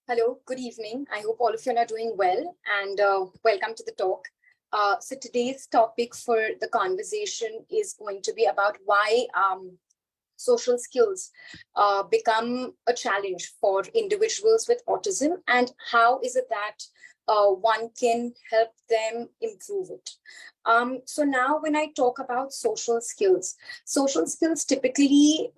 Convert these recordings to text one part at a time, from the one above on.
Hello, good evening. I hope all of you are doing well and welcome to the talk. So today's topic for the conversation is going to be about why social skills become a challenge for individuals with autism and how is it that one can help them improve it. So now when I talk about social skills typically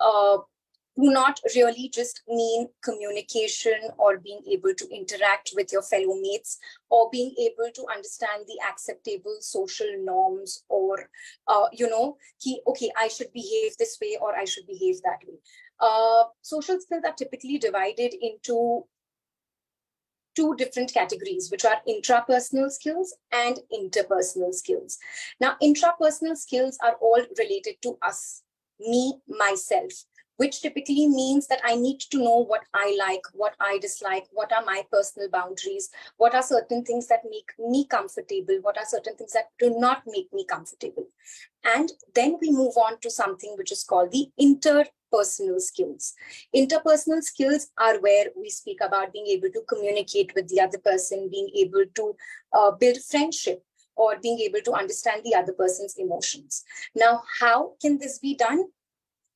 do not really just mean communication or being able to interact with your fellow mates or being able to understand the acceptable social norms or, okay, I should behave this way or I should behave that way. Social skills are typically divided into two different categories, which are intrapersonal skills and interpersonal skills. Now, intrapersonal skills are all related to us, me, myself, which typically means that I need to know what I like, what I dislike, what are my personal boundaries, what are certain things that make me comfortable, what are certain things that do not make me comfortable. And then we move on to something which is called the interpersonal skills. Interpersonal skills are where we speak about being able to communicate with the other person, being able to build friendship, or being able to understand the other person's emotions. Now, how can this be done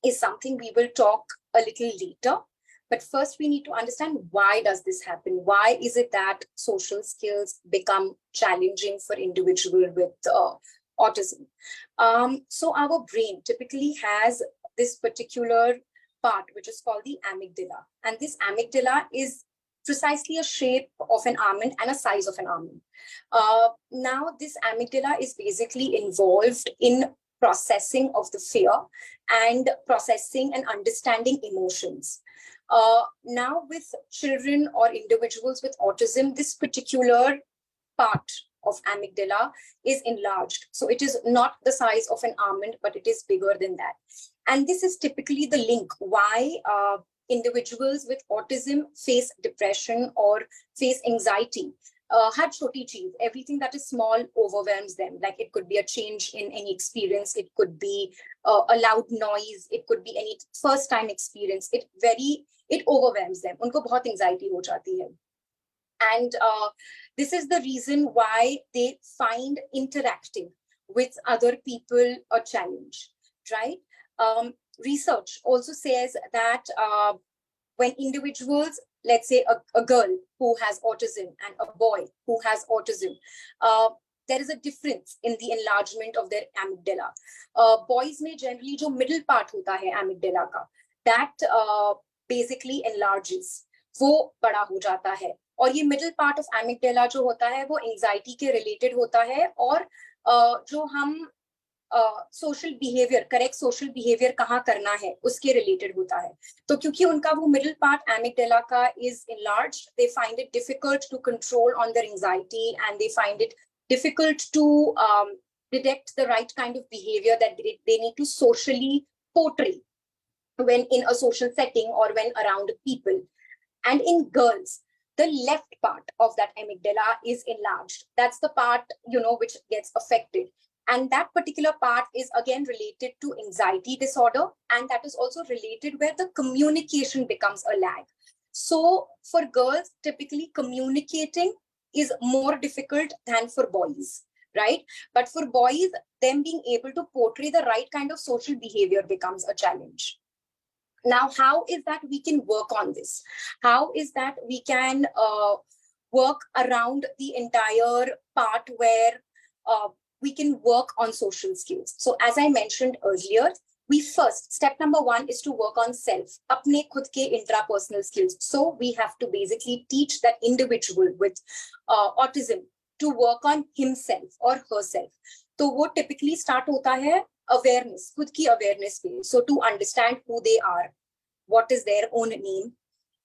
is something we will talk a little later. But first, we need to understand why does this happen? Why is it that social skills become challenging for individuals with autism? So our brain typically has this particular part, which is called the amygdala. And this amygdala is precisely a shape of an almond and a size of an almond. Now, this amygdala is basically involved in processing of the fear and processing and understanding emotions. Now, with children or individuals with autism, this particular part of amygdala is enlarged. So it is not the size of an almond, but it is bigger than that. And this is typically the link why individuals with autism face depression or face anxiety. Har choti cheez, everything that is small overwhelms them. Like it could be a change in any experience, it could be a loud noise, it could be any first time experience. It overwhelms them. Unko bahut anxiety ho jati hai. And this is the reason why they find interacting with other people a challenge, right? Research also says that when individuals, let's say a girl who has autism and a boy who has autism, there is a difference in the enlargement of their amygdala. Boys may generally jo middle part hota hai amygdala ka, that basically enlarges, wo bada ho jata hai. और ये middle part of amygdala जो होता है वो anxiety के related होता है और जो हम social behaviour, correct social behaviour कहाँ करना है उसके रिलेटेड होता है. तो क्योंकि उनका वो मिडिल पार्ट एमिगडाला का is enlarged, they find it difficult to control on their anxiety and they find it difficult to detect the right kind of behavior that they need to socially portray when in a social setting or when around people. And in girls, the left part of that amygdala is enlarged. That's the part, which gets affected. And that particular part is again related to anxiety disorder. And that is also related where the communication becomes a lag. So for girls, typically communicating is more difficult than for boys, right? But for boys, them being able to portray the right kind of social behavior becomes a challenge. Now, how is that we can work on this? How is that we can work around the entire part where we can work on social skills? So as I mentioned earlier, step number one is to work on self, apne khud ke intrapersonal skills. So we have to basically teach that individual with autism to work on himself or herself. So what typically start hota hai awareness, khud ki awareness pe. So to understand who they are, what is their own name,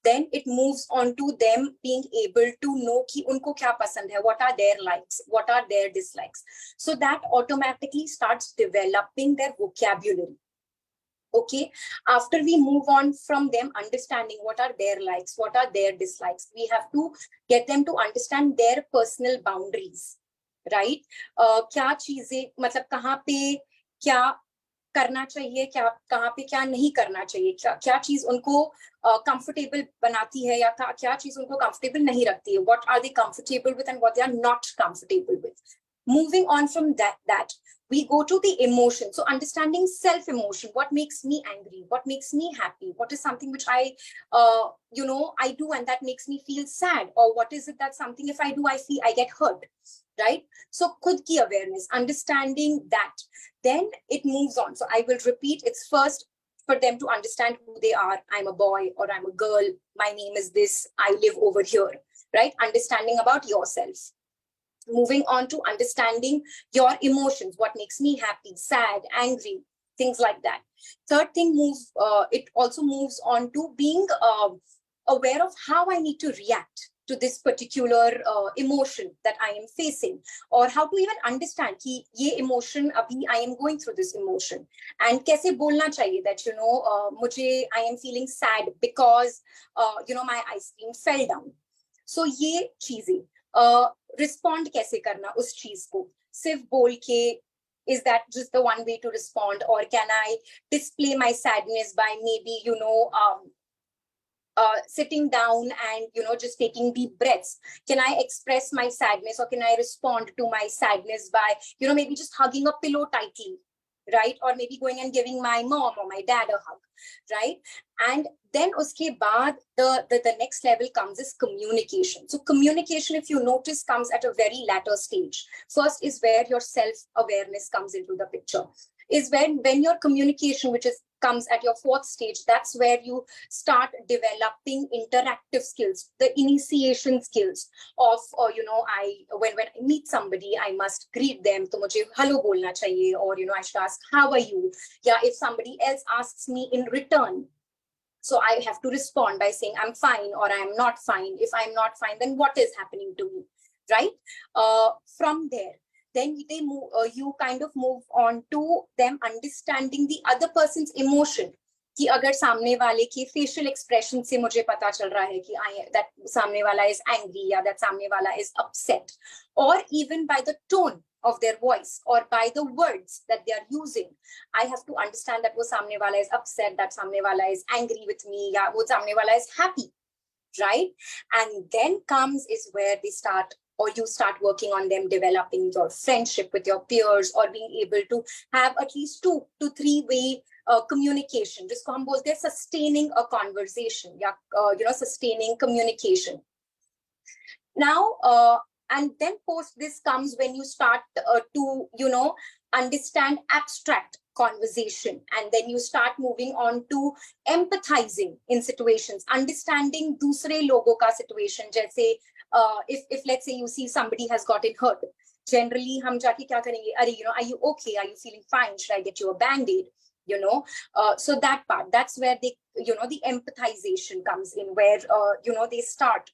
then it moves on to them being able to know ki unko kya pasand hai, what are their likes, what are their dislikes. So that automatically starts developing their vocabulary. Okay, after we move on from them understanding what are their likes, what are their dislikes, we have to get them to understand their personal boundaries, right? Kya cheeze, matlab kahan pe kya करना चाहिए, क्या कहाँ पे क्या नहीं करना चाहिए, क्या चीज उनको कंफर्टेबल बनाती है या क्या चीज उनको कंफर्टेबल नहीं रखती है, what are they comfortable with and what they are not comfortable with. Moving on from that we go to the emotion. So understanding self emotion, what makes me angry, what makes me happy, what is something which I I do and that makes me feel sad, or what is it that something if I do I feel I get hurt, right? So khud ki awareness, understanding that. Then it moves on. So I will repeat, it's first for them to understand who they are. I'm a boy or I'm a girl, my name is this, I live over here, right? Understanding about yourself. Moving on to understanding your emotions, what makes me happy, sad, angry, things like that. Third thing it also moves on to being aware of how I need to react to this particular emotion that I am facing, or how to even understand ki ye emotion abhi I am going through this emotion, and kaise bolna chahiye that mujhe I am feeling sad because my ice cream fell down. So ये चीजें respond कैसे करना उस चीज को, सिर्फ बोल के is that just the one way to respond, or can I display my sadness by maybe sitting down and just taking deep breaths? Can I express my sadness, or can I respond to my sadness by maybe just hugging a pillow tightly, right? Or maybe going and giving my mom or my dad a hug, right? And then uske baad the next level comes is communication. So communication, if you notice, comes at a very latter stage. First is where your self awareness comes into the picture, is when your communication, which is comes at your fourth stage, that's where you start developing interactive skills, the initiation skills of when I meet somebody, I must greet them, to mujhe hello bolna chahiye, or I should ask how are you. Yeah, if somebody else asks me in return, so I have to respond by saying I'm fine or I'm not fine. If I'm not fine, then what is happening to me, right? From there, then they move, you kind of move on to them understanding the other person's emotion. कि अगर सामने वाले के facial expression से मुझे पता चल रहा है कि that सामने वाला is angry, या that सामने वाला is upset, or even by the tone of their voice or by the words that they are using, I have to understand that wo samne wala is upset, that samne wala is angry with me, ya wo samne wala is happy, right? And then comes is where they start, or you start working on them developing your friendship with your peers, or being able to have at least 2 to 3 way communication. जिसको हम बोलते हैं sustaining a conversation, या sustaining communication. Now and then post this comes when you start to understand abstract conversation, and then you start moving on to empathizing in situations, understanding दूसरे लोगों का situation. जैसे if let's say you see somebody has gotten hurt, generally हम जाके क्या करेंगे, अरे are you okay, are you feeling fine, should I get you a band-aid, so that part, that's where they the empathization comes in, where they start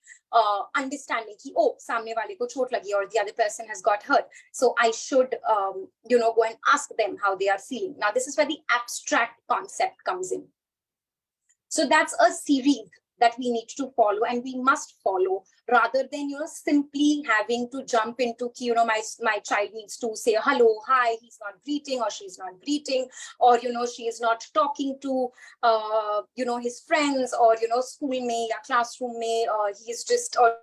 understanding ki, oh, samne wale ko chot lagi, or the other person has got hurt, so I should go and ask them how they are feeling. Now this is where the abstract concept comes in. So that's a series that we need to follow, and we must follow, rather than simply having to jump into my child needs to say hello, hi, he's not greeting or she's not greeting, or she is not talking to his friends, or school mein ya classroom mein, he is just, or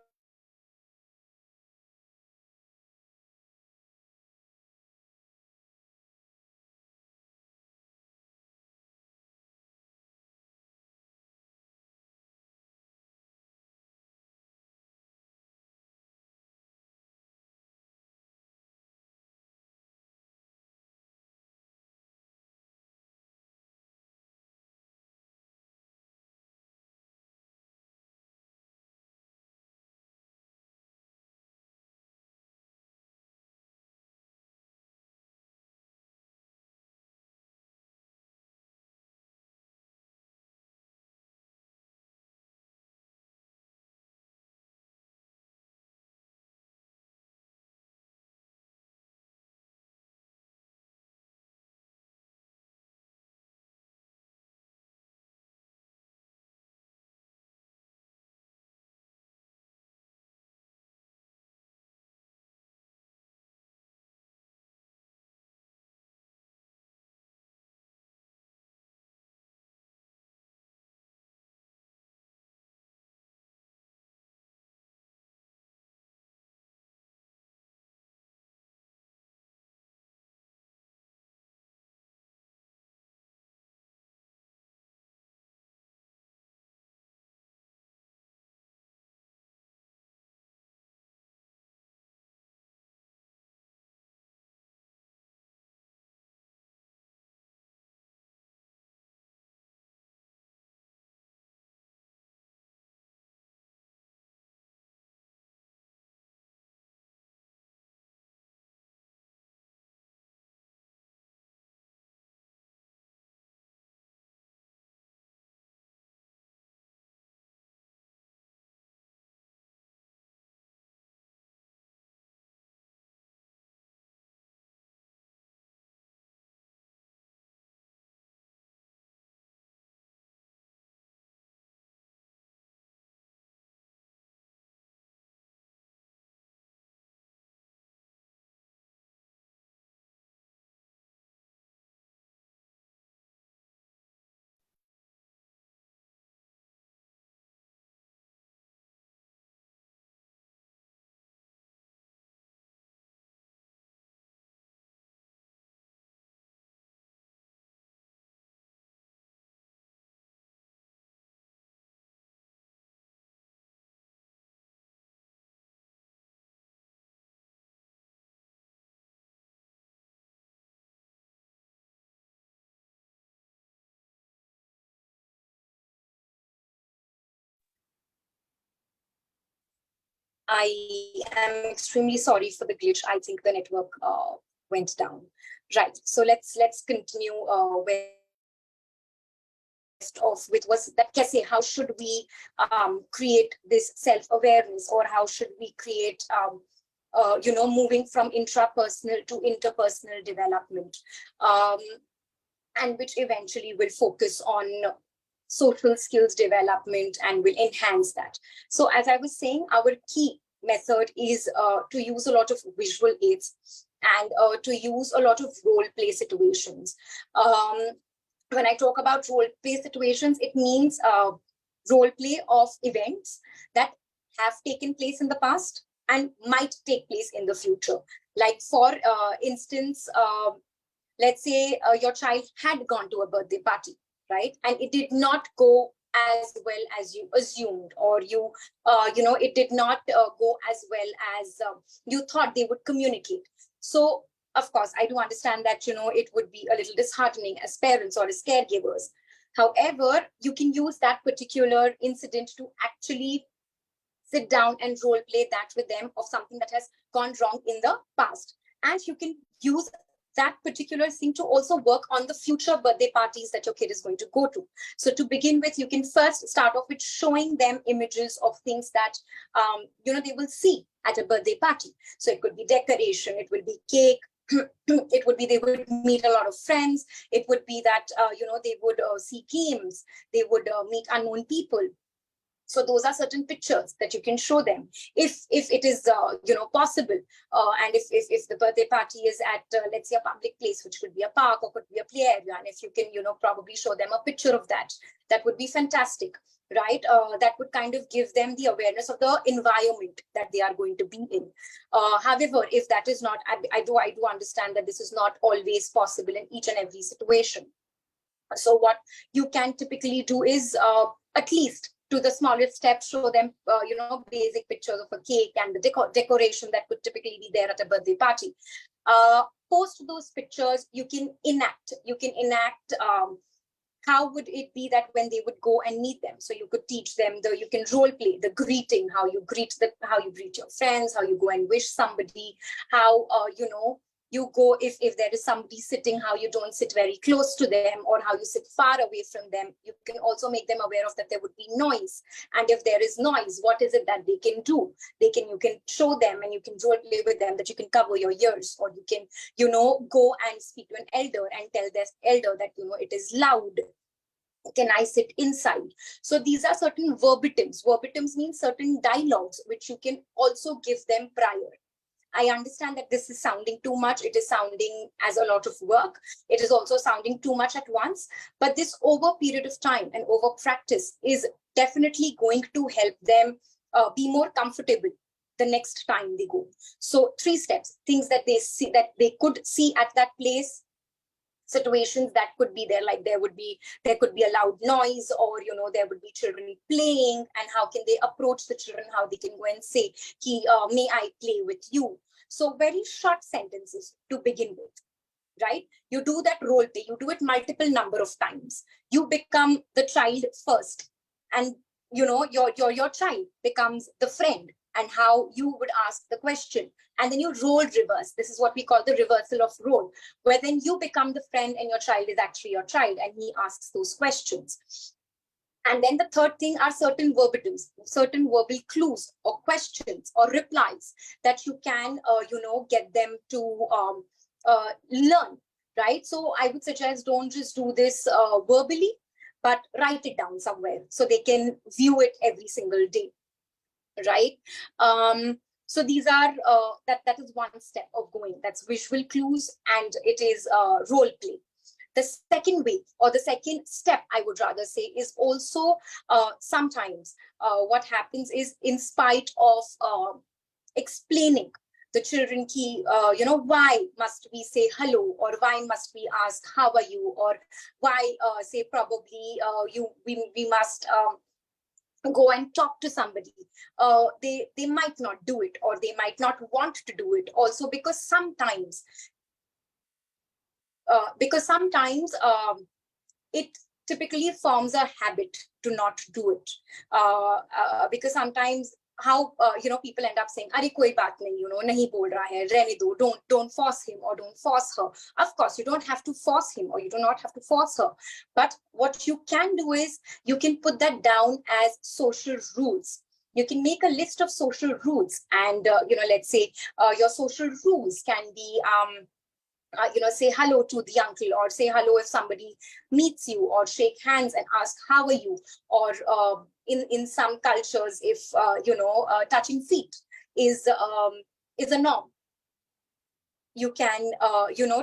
I am extremely sorry for the glitch. I think the network went down. Right. So let's continue with was that Kese, how should we create this self-awareness, or how should we create moving from intrapersonal to interpersonal development, and which eventually will focus on social skills development and will enhance that. So as I was saying, our key method is to use a lot of visual aids and to use a lot of role play situations. When I talk about role play situations, it means role play of events that have taken place in the past and might take place in the future. Like for instance, let's say your child had gone to a birthday party, right? And it did not go as well as you assumed, or it did not go as well as you thought they would communicate. So of course, I do understand that, it would be a little disheartening as parents or as caregivers. However, you can use that particular incident to actually sit down and role play that with them of something that has gone wrong in the past. And you can use that particular thing to also work on the future birthday parties that your kid is going to go to. So to begin with, you can first start off with showing them images of things that, they will see at a birthday party. So it could be decoration, it will be cake, it would be they would meet a lot of friends. It would be that, they would see games, they would meet unknown people. So those are certain pictures that you can show them if it is possible, and if the birthday party is at let's say a public place, which could be a park or could be a play area, and if you can probably show them a picture of that, that would be fantastic, right? That would kind of give them the awareness of the environment that they are going to be in. However, if that is not, I do understand that this is not always possible in each and every situation. So what you can typically do is at least to the smallest step, show them, basic pictures of a cake and the decoration that would typically be there at a birthday party. Post those pictures, you can enact, how would it be that when they would go and meet them? So you could teach them you can role play the greeting, how you greet your friends, how you go and wish somebody, how, you go if there is somebody sitting, how you don't sit very close to them or how you sit far away from them. You can also make them aware of that there would be noise. And if there is noise, what is it that they can do? You can show them and you can role play with them that you can cover your ears, or you can, go and speak to an elder and tell this elder that, it is loud. Can I sit inside? So these are certain verbatims. Verbatims mean certain dialogues, which you can also give them prior. I understand that this is sounding too much. It is sounding as a lot of work. It is also sounding too much at once. But this over period of time and over practice is definitely going to help them be more comfortable the next time they go. So 3 steps, things that they see, that they could see at that place, situations that could be there, like there could be a loud noise, or there would be children playing, and how can they approach the children, how they can go and say, may I play with you? So very short sentences to begin with, right? You do that role play, you do it multiple number of times, you become the child first, and your child becomes the friend, and how you would ask the question, and then you role reverse. This is what we call the reversal of role, where then you become the friend and your child is actually your child, and he asks those questions. And then the third thing are certain verbatims, certain verbal clues or questions or replies that you can, get them to learn, right? So I would suggest, don't just do this verbally, but write it down somewhere so they can view it every single day, right? So these are, that is one step of going. That's visual clues, and it is role play. The second way, or the second step, I would rather say, is also sometimes what happens is, in spite of explaining the children why must we say hello, or why must we ask how are you, or why say probably we must go and talk to somebody. They might not do it, or they might not want to do it also, because sometimes it typically forms a habit to not do it, because sometimes how people end up saying, "Arey koi baat nahi, nahi bol raha hai, rehne do, don't force him or don't force her." Of course, you don't have to force him or you do not have to force her. But what you can do is you can put that down as social rules. You can make a list of social rules, and let's say your social rules can be say hello to the uncle, or say hello if somebody meets you, or shake hands and ask how are you, or in some cultures, if touching feet is a norm, you can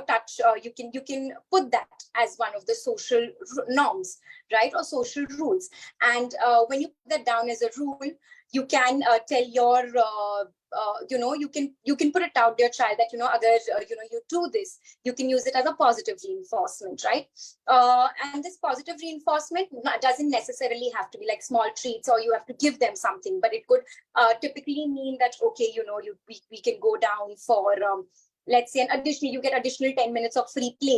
touch, you can put that as one of the social norms, right, or social rules. And when you put that down as a rule, you can tell your you can put it out to your child that agar you do this, you can use it as a positive reinforcement, right? And this positive reinforcement doesn't necessarily have to be like small treats, or you have to give them something, but it could typically mean that, okay, we can go down for let's say you get additional 10 minutes of free play